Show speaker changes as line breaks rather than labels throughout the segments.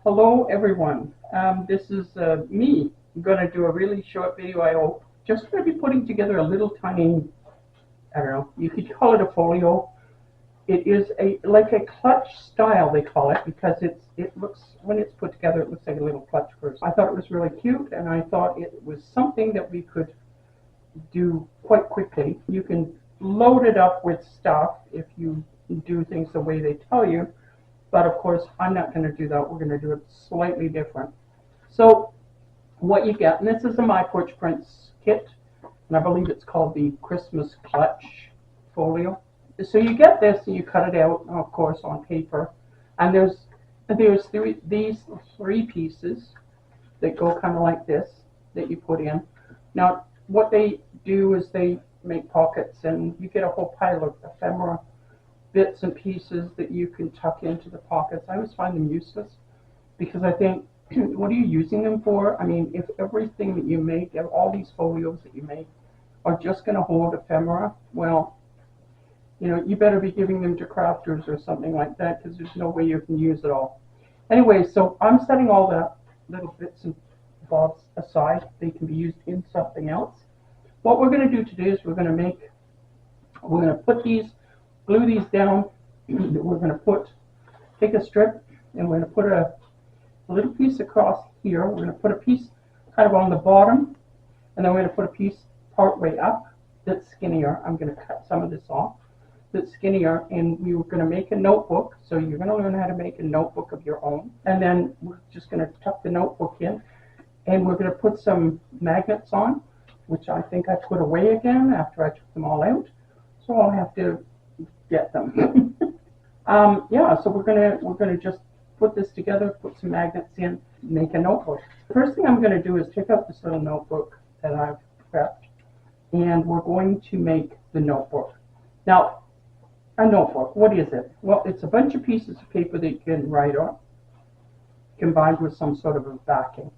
Hello everyone. This is me. I'm going to do a really short video, I hope. Just going to be putting together a little tiny, I don't know, you could call it a folio. It is like a clutch style, they call it, because it looks, when it's put together, it looks like a little clutch purse. I thought it was really cute, and I thought it was something that we could do quite quickly. You can load it up with stuff if you do things the way they tell you. But of course, I'm not going to do that. We're going to do it slightly different. So what you get, and this is a My Porch Prints kit, and I believe it's called the Christmas Clutch Folio. So you get this, and you cut it out, of course, on paper. And there's these three pieces that go kind of like this that you put in. Now, what they do is they make pockets, and you get a whole pile of ephemera bits and pieces that you can tuck into the pockets. I always find them useless because I think, what are you using them for? I mean, if everything that you make, all these folios that you make, are just going to hold ephemera, well, you better be giving them to crafters or something like that, because there's no way you can use it all. Anyway, so I'm setting all the little bits and bobs aside. They can be used in something else. What we're going to do today is we're going to put these, glue these down. We're going to take a strip, and we're going to put a little piece across here. We're going to put a piece kind of on the bottom, and then we're going to put a piece part way up that's skinnier. I'm going to cut some of this off that's skinnier, and we were going to make a notebook. So you're going to learn how to make a notebook of your own, and then we're just going to tuck the notebook in, and we're going to put some magnets on, which I think I put away again after I took them all out, so I'll have to get them. Yeah, so we're gonna just put this together, put some magnets in, make a notebook. First thing I'm gonna do is take out this little notebook that I've prepped, and we're going to make the notebook. Now, a notebook, what is it? Well, it's a bunch of pieces of paper that you can write on, combined with some sort of a backing.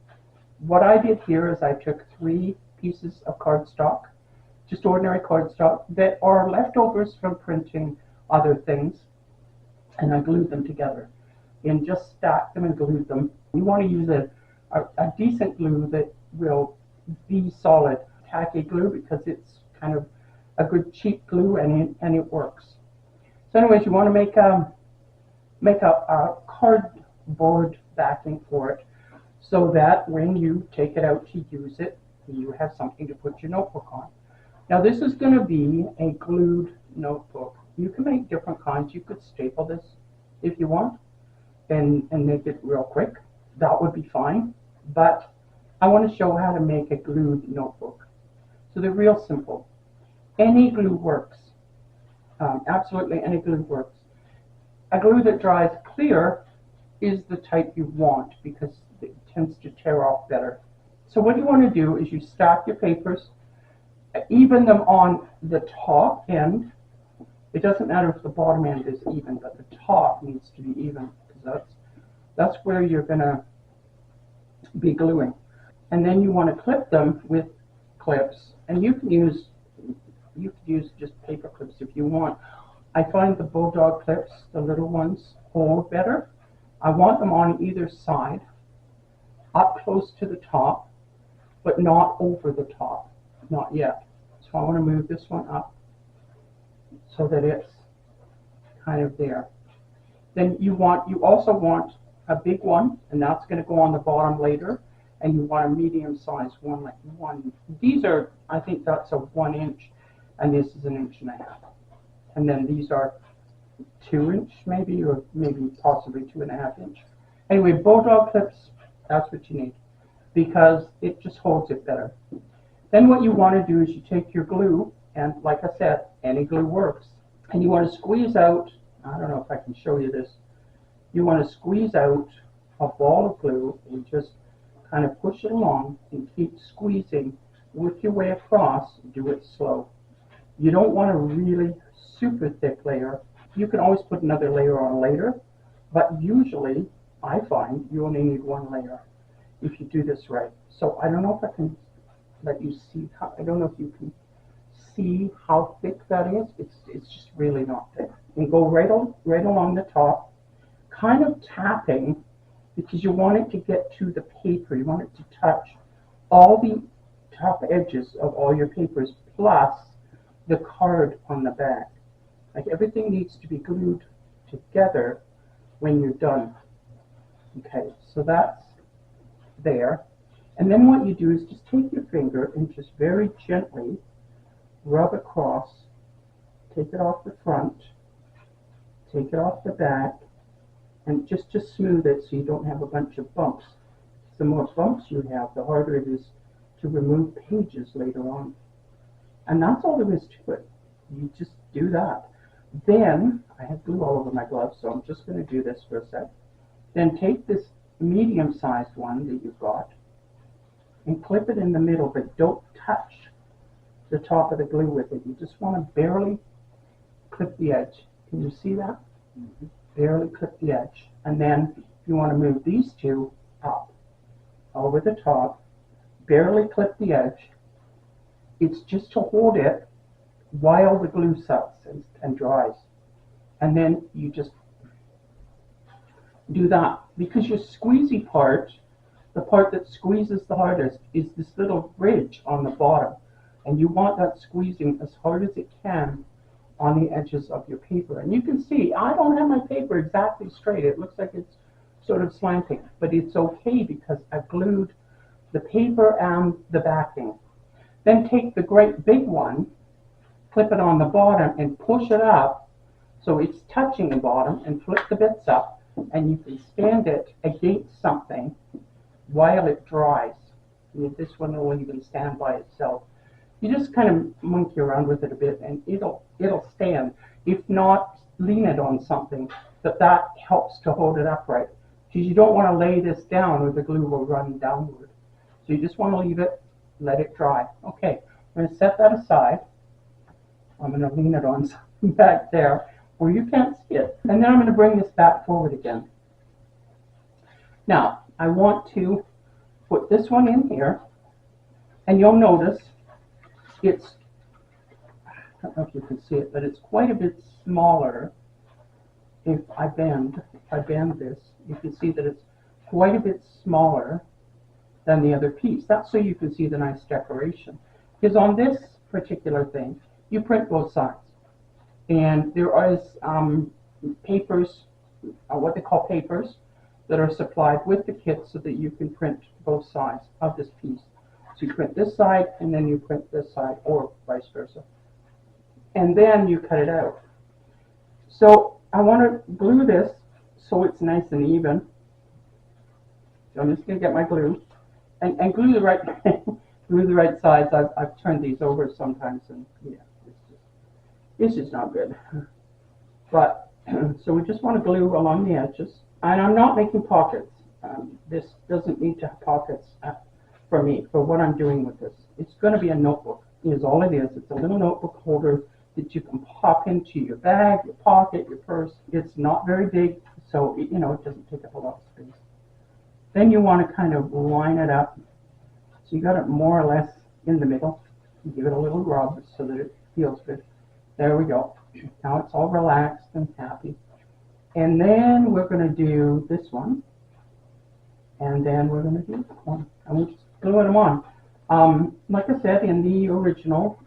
What I did here is I took 3 pieces of cardstock, just ordinary cardstock, that are leftovers from printing other things, and I glued them together and just stacked them and glued them. You want to use a decent glue that will be solid. Tacky glue, because it's kind of a good cheap glue, and it works. So anyways, you want to make a cardboard backing for it, so that when you take it out to use it, you have something to put your notebook on. Now this is going to be a glued notebook. You can make different kinds. You could staple this if you want and make it real quick. That would be fine. But I want to show how to make a glued notebook. So they're real simple. Any glue works. Absolutely any glue works. A glue that dries clear is the type you want, because it tends to tear off better. So what you want to do is you stack your papers, even them on the top end. It doesn't matter if the bottom end is even, but the top needs to be even, because that's where you're going to be gluing. And then you want to clip them with clips, and you can use just paper clips if you want. I find the bulldog clips, the little ones, hold better. I want them on either side, up close to the top, but not over the top, not yet. So I want to move this one up so that it's kind of there. Then you also want a big one, and that's going to go on the bottom later. And you want a medium size one, like one. These are, I think that's a 1 inch, and this is 1.5 inches. And then these are 2 inch maybe, or maybe possibly 2.5 inch. Anyway, bulldog clips, that's what you need, because it just holds it better. Then what you want to do is you take your glue, and like I said, any glue works, and you want to squeeze out, I don't know if I can show you this, you want to squeeze out a ball of glue and just kind of push it along and keep squeezing with your way across. Do it slow. You don't want a really super thick layer. You can always put another layer on later, but usually I find you only need 1 layer if you do this right. So I don't know if I can let you see, I don't know if you can see how thick that is. It's just really not thick. And go right along the top, kind of tapping because you want it to get to the paper. You want it to touch all the top edges of all your papers plus the card on the back. Like everything needs to be glued together when you're done. Okay, so that's there. And then what you do is just take your finger and just very gently rub across, take it off the front, take it off the back, and just smooth it so you don't have a bunch of bumps. The more bumps you have, the harder it is to remove pages later on. And that's all there is to it. You just do that. Then, I have glue all over my gloves, so I'm just going to do this for a sec. Then take this medium-sized one that you've got and clip it in the middle, but don't touch the top of the glue with it. You just want to barely clip the edge. Can you see that? Mm-hmm. Barely clip the edge. And then you want to move these two up over the top, barely clip the edge. It's just to hold it while the glue sets and dries. And then you just do that, because your squeezy part, the part that squeezes the hardest, is this little ridge on the bottom, and you want that squeezing as hard as it can on the edges of your paper. And you can see I don't have my paper exactly straight. It looks like it's sort of slanting, but it's okay because I glued the paper and the backing. Then take the great big one, clip it on the bottom and push it up so it's touching the bottom, and flip the bits up, and you can stand it against something while it dries. And this one will even stand by itself. You just kind of monkey around with it a bit and it'll stand. If not, lean it on something, but that helps to hold it upright, because you don't want to lay this down or the glue will run downward. So you just want to leave it, let it dry. Okay, I'm going to set that aside. I'm going to lean it on something back there where you can't see it. And then I'm going to bring this back forward again. Now, I want to put this one in here, and you'll notice it's, I don't know if you can see it, but it's quite a bit smaller. If I bend this, you can see that it's quite a bit smaller than the other piece. That's so you can see the nice decoration. Because on this particular thing, you print both sides. And there is papers, what they call papers, that are supplied with the kit so that you can print both sides of this piece. So you print this side and then you print this side, or vice versa. And then you cut it out. So I want to glue this so it's nice and even. So I'm just going to get my glue and glue the right glue the right sides. I've turned these over sometimes, and yeah, it's just not good. But so we just want to glue along the edges. And I'm not making pockets. This doesn't need to have pockets for me, for what I'm doing with this. It's going to be a notebook, is all it is. It's a little notebook holder that you can pop into your bag, your pocket, your purse. It's not very big, so it doesn't take up a lot of space. Then you want to kind of line it up. So you got it more or less in the middle. You give it a little rub so that it feels good. There we go. Now it's all relaxed and happy. And then we're going to do this one. And then we're going to do this one. And we're just gluing them on. Like I said, in the original,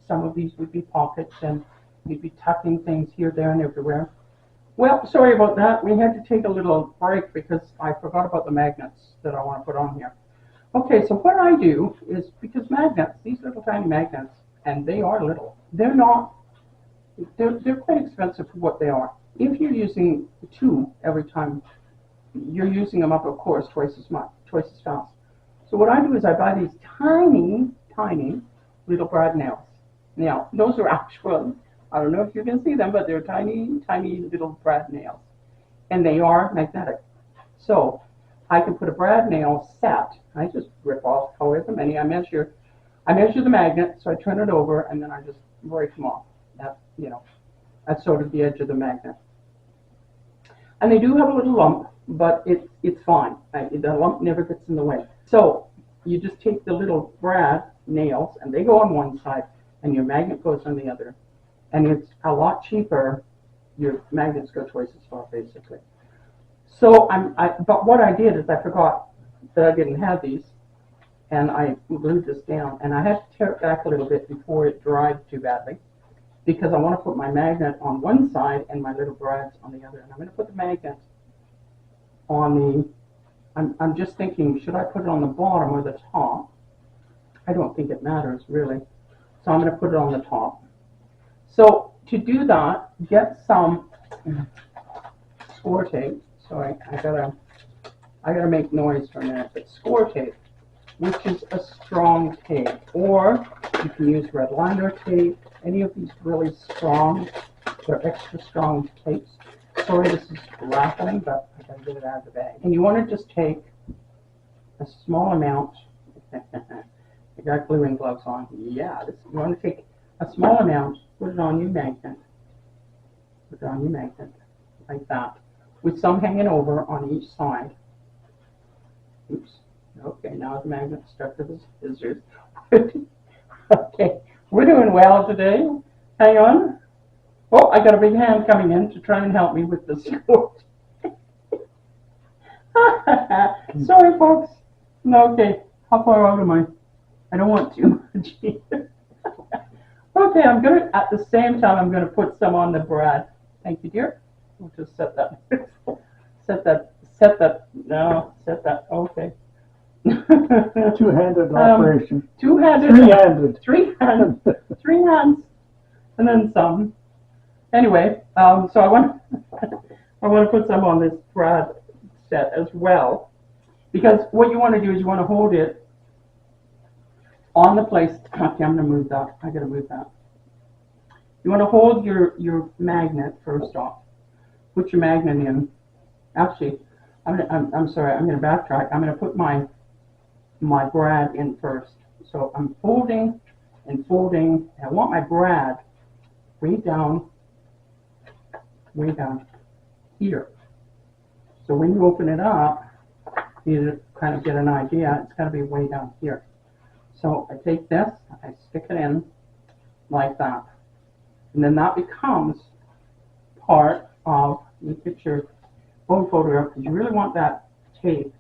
some of these would be pockets, and you'd be tucking things here, there, and everywhere. Well, sorry about that. We had to take a little break because I forgot about the magnets that I want to put on here. Okay, so what I do is, because magnets, these little tiny magnets, and they are little, they're quite expensive for what they are. If you're using 2 every time, you're using them up, of course, twice as fast. So what I do is I buy these tiny, tiny little brad nails. Now, those are actual, I don't know if you can see them, but they're tiny, tiny little brad nails. And they are magnetic. So I can put a brad nail set. I just rip off however many. I measure the magnet, so I turn it over, and then I just break them off. That's sort of the edge of the magnet. And they do have a little lump, but it's fine. The lump never gets in the way. So you just take the little brad nails, and they go on one side, and your magnet goes on the other. And it's a lot cheaper. Your magnets go twice as far, basically. So but what I did is I forgot that I didn't have these, and I glued this down, and I had to tear it back a little bit before it dried too badly, because I want to put my magnet on one side and my little brads on the other. And I'm going to put the magnet on the, I'm just thinking, should I put it on the bottom or the top? I don't think it matters really. So I'm going to put it on the top. So to do that, get some score tape. Sorry, I gotta make noise for a minute. But score tape, which is a strong tape, or you can use red liner tape. Any of these really strong, they're extra strong tapes. Sorry, this is rattling, but I gotta get it out of the bag. And you want to just take a small amount. I got gluing gloves on. Yeah, you want to take a small amount, put it on your magnet. Put it on your magnet, like that, with some hanging over on each side. Oops. Okay, now the magnet's stuck to the scissors. Okay, we're doing well today. Hang on. Oh, I got a big hand coming in to try and help me with the score. Sorry, folks. No, okay, how far out am I? I don't want too much either. Okay, I'm gonna, at the same time, I'm gonna put some on the brad. Thank you, dear. We'll just set that, okay.
Two-handed operation.
Two-handed.
Three-handed.
Three hands, and then some. Anyway, so I want to put some on this brad set as well, because what you want to do is you want to hold it on the place. Okay, I'm going to move that. I got to move that. You want to hold your magnet first off. Put your magnet in. Actually, I'm sorry. I'm going to backtrack. I'm going to put my brad in first. So I'm folding and folding. I want my brad way down here. So when you open it up, you kind of get an idea. It's got to be way down here. So I take this, I stick it in like that, and then that becomes part of, you get your bone folder up, because you really want that tape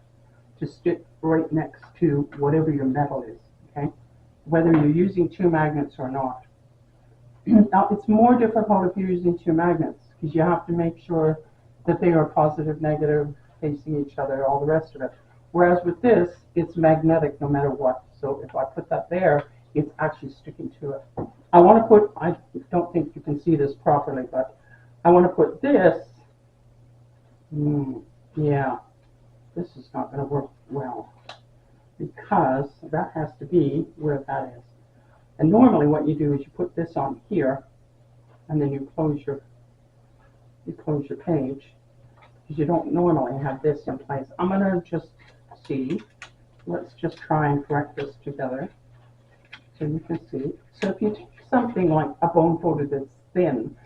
to stick right next to whatever your metal is, okay? Whether you're using two magnets or not. Now, it's more difficult if you're using two magnets, because you have to make sure that they are positive, negative, facing each other, all the rest of it. Whereas with this, it's magnetic no matter what. So if I put that there, it's actually sticking to it. I want to put, I don't think you can see this properly, but I want to put this, yeah, this is not going to work well, because that has to be where that is. And normally what you do is you put this on here, and then you close your page, because you don't normally have this in place. I'm going to just see. Let's just try and correct this together so you can see. So if you take something like a bone folder that's thin,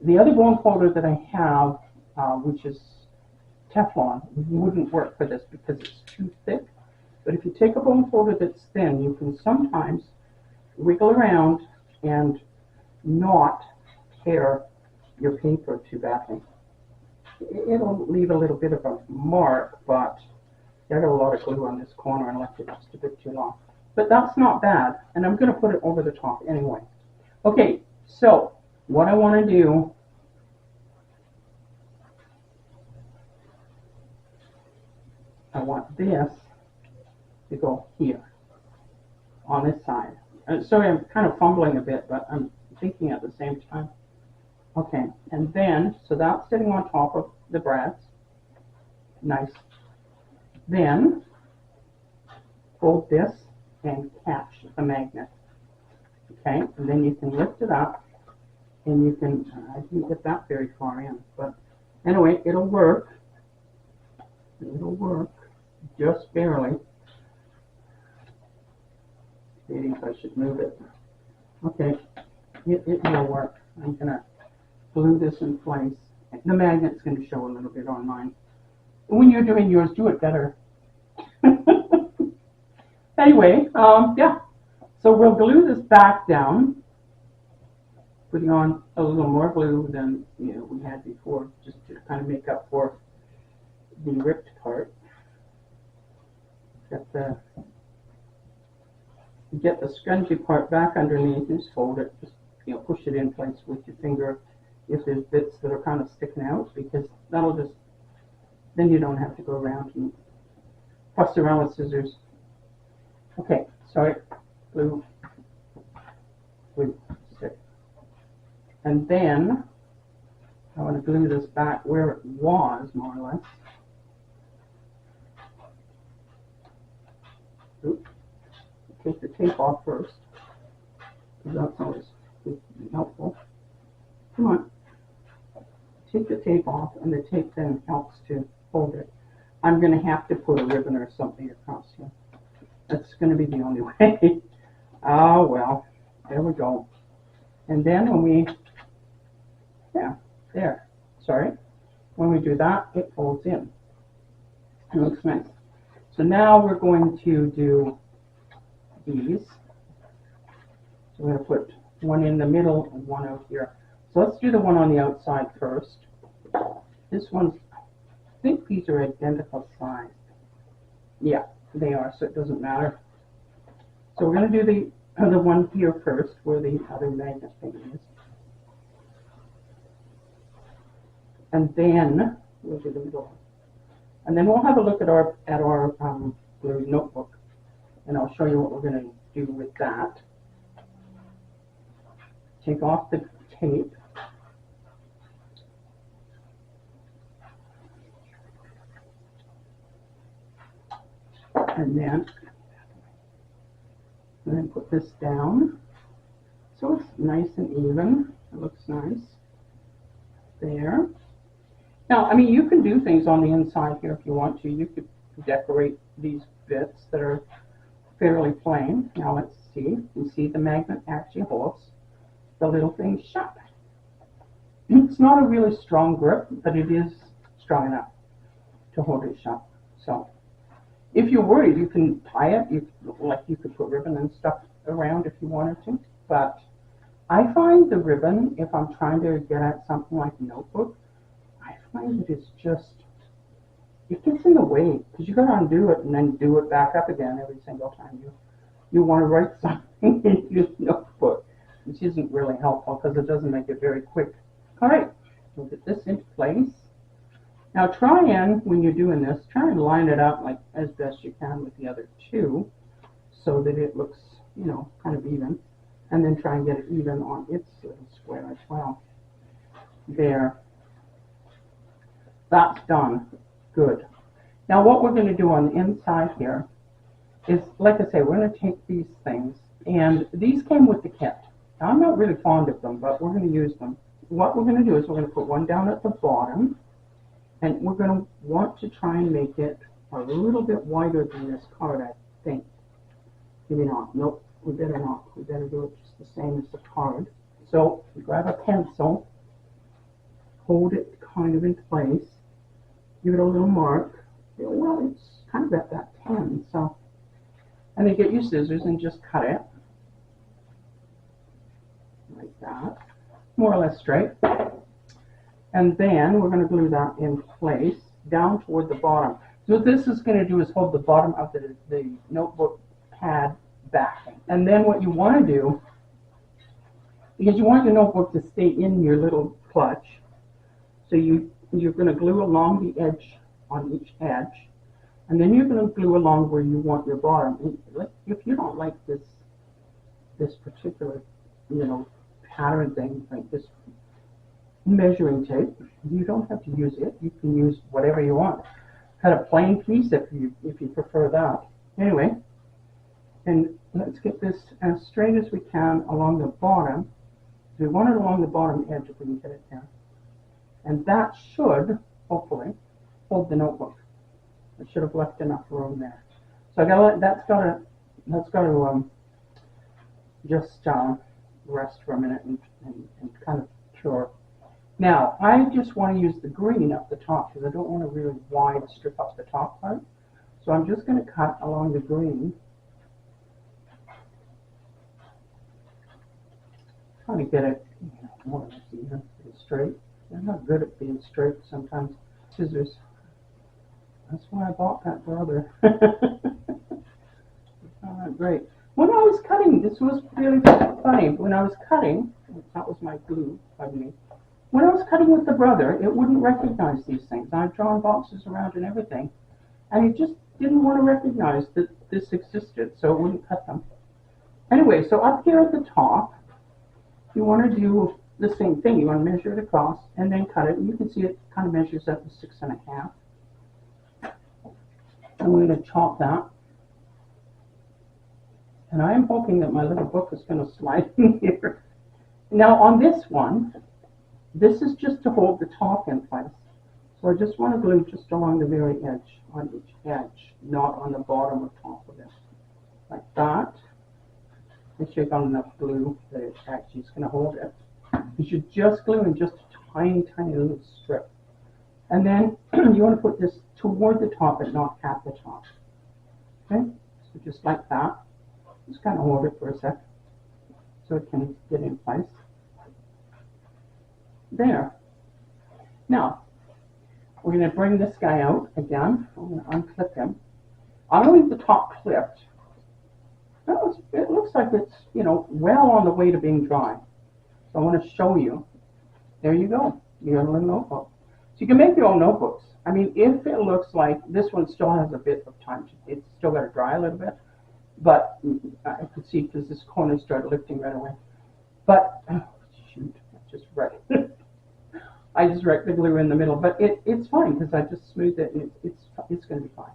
the other bone folder that I have, which is Teflon, wouldn't work for this because it's too thick. But if you take a bone folder that's thin, you can sometimes wiggle around and not tear your paper too badly. It'll leave a little bit of a mark, but I got a lot of glue on this corner and left it just a bit too long. But that's not bad, and I'm going to put it over the top anyway. Okay, so what I want to do, I want this to go here on this side. Sorry, I'm kind of fumbling a bit, but I'm thinking at the same time. Okay, and then, so that's sitting on top of the brads. Nice. Then, fold this and catch the magnet. Okay, and then you can lift it up, and you can, I didn't get that very far in, but anyway, it'll work. It'll work, just barely. Maybe if I should move it. Okay, it will work. I'm going to glue this in place. The magnet's going to show a little bit on mine. When you're doing yours, do it better. Anyway, yeah. So we'll glue this back down, putting on a little more glue than we had before, just to kind of make up for the ripped part. Get the scrunchy part back underneath and just hold it. Just push it in place with your finger if there's bits that are kind of sticking out, because that'll just, then you don't have to go around and fuss around with scissors. Okay, sorry, glue, stick. And then I want to glue this back where it was, more or less. Oops. Take the tape off first, because that's always helpful. Come on. Take the tape off, and the tape then helps to hold it. I'm going to have to put a ribbon or something across here. That's going to be the only way. Oh, well, there we go. And then when we, when we do that, it folds in. It looks nice. So now we're going to do these. So we're going to put one in the middle and one out here. So let's do the one on the outside first. This one's, I think these are identical size. Yeah, they are, so it doesn't matter. So we're going to do the other one here first, where the other magnet thing is. And then we'll do the middle one. And then we'll have a look at our blue notebook, and I'll show you what we're going to do with that. Take off the tape. And then put this down so it's nice and even. It looks nice there. Now, I mean, you can do things on the inside here if you want to. You could decorate these bits that are fairly plain. Now let's see. You see the magnet actually holds the little thing shut. It's not a really strong grip, but it is strong enough to hold it shut. So if you're worried, you can tie it. You could put ribbon and stuff around if you wanted to. But I find the ribbon, if I'm trying to get at something like a notebook, I find that it's just, it gets in the way, because you got to undo it and then do it back up again every single time you want to write something in your notebook, which isn't really helpful because it doesn't make it very quick. All right, we'll get this into place. Now try and, when you're doing this, try and line it up like as best you can with the other two so that it looks, kind of even. And then try and get it even on its little square as well. There. That's done. Good. Now what we're going to do on the inside here is, like I say, we're going to take these things, and these came with the kit. Now I'm not really fond of them, but we're going to use them. What we're going to do is we're going to put one down at the bottom, and we're going to want to try and make it a little bit wider than this card, I think. Maybe not. Nope, we better not. We better do it just the same as the card. So grab a pencil, hold it kind of in place, give it a little mark. Well, it's kind of at that 10, so. And then get your scissors and just cut it. Like that. More or less straight. And then we're going to glue that in place down toward the bottom. So what this is going to do is hold the bottom of the notebook pad back. And then what you want to do, because you want your notebook to stay in your little clutch, so you're going to glue along the edge on each edge, and then you're going to glue along where you want your bottom. If you don't like this particular, pattern thing, like this measuring tape, you don't have to use it. You can use whatever you want. Cut a plain piece if you prefer that. Anyway, and let's get this as straight as we can along the bottom. We want it along the bottom edge if we can get it there. And that should, hopefully, hold the notebook. It should have left enough room there. So that's got to just rest for a minute and kind of cure. Now, I just want to use the green up the top because I don't want to really wide strip up the top part. So I'm just going to cut along the green. Trying to get it more or less even, straight. I'm not good at being straight sometimes. Scissors. That's why I bought that brother. Great. When I was cutting, this was really funny. When I was cutting, that was my glue, pardon me. When I was cutting with the brother, it wouldn't recognize these things. I'd drawn boxes around and everything, and it just didn't want to recognize that this existed, so it wouldn't cut them. Anyway, so up here at the top, you want to do the same thing. You want to measure it across and then cut it. And you can see it kind of measures up to 6.5. And we're going to chop that. And I am hoping that my little book is going to slide in here. Now on this one, this is just to hold the top in place. So I just want to glue just along the very edge, on each edge, not on the bottom or top of it. Like that. Make sure you've got enough glue that it actually is going to hold it. You should just glue in just a tiny, tiny little strip. And then you want to put this toward the top and not at the top. Okay? So just like that. Just kind of hold it for a sec so it can get in place. There. Now, we're going to bring this guy out again. I'm going to unclip him. I'll leave the top clipped. It looks like it's, you know, well on the way to being dry. So I want to show you. There you go. Your little notebook. So you can make your own notebooks. I mean, if it looks like this one still has a bit of time, it's still got to dry a little bit. But I could see because this corner started lifting right away. But, oh, shoot, I just wrecked I just wrecked the glue in the middle. But it's fine because I just smoothed it and it's going to be fine.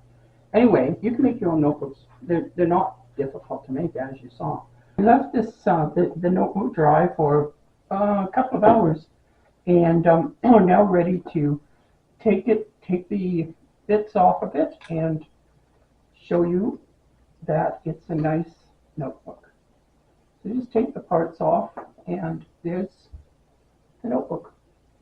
Anyway, you can make your own notebooks. They're not difficult to make, as you saw. I left this the notebook dry for a couple of hours, and I'm now ready to take the bits off of it and show you that it's a nice notebook. So just take the parts off, and there's the notebook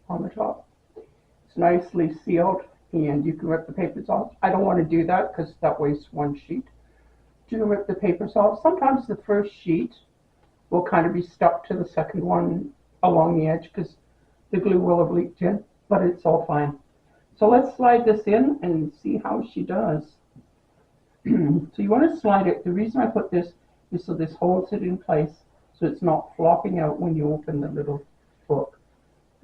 on the top. It's nicely sealed, and you can rip the papers off. I don't want to do that because that wastes one sheet. To rip the papers off, sometimes the first sheet will kind of be stuck to the second one along the edge because the glue will have leaked in, but it's all fine. So let's slide this in and see how she does. So you want to slide it. The reason I put this is so this holds it in place so it's not flopping out when you open the little book.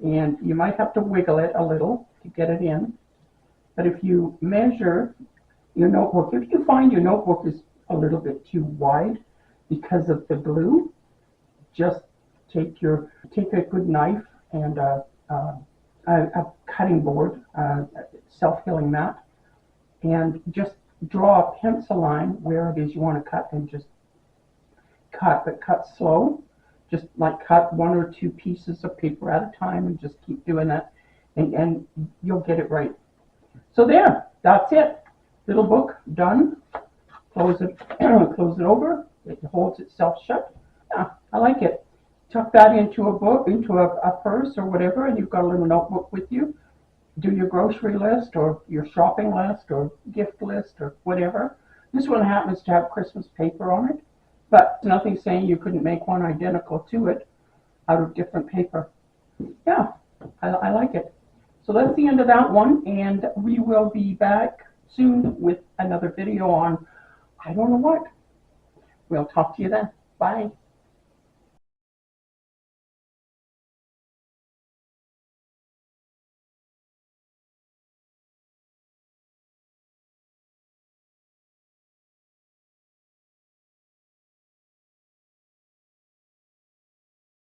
And you might have to wiggle it a little to get it in. But if you measure your notebook, if you find your notebook is a little bit too wide because of the glue, just take a good knife and a cutting board, self-healing mat, and just draw a pencil line where it is you want to cut and just cut, but cut slow. Just like cut one or two pieces of paper at a time and just keep doing that, and you'll get it right. So there, that's it. Little book done. Close it, close it over. It holds itself shut. Yeah, I like it. Tuck that into a book, into a purse or whatever, and you've got a little notebook with you. Do your grocery list or your shopping list or gift list or whatever. This one happens to have Christmas paper on it, but nothing saying you couldn't make one identical to it out of different paper. Yeah, I like it. So that's the end of that one, and we will be back soon with another video on I don't know what. We'll talk to you then. Bye.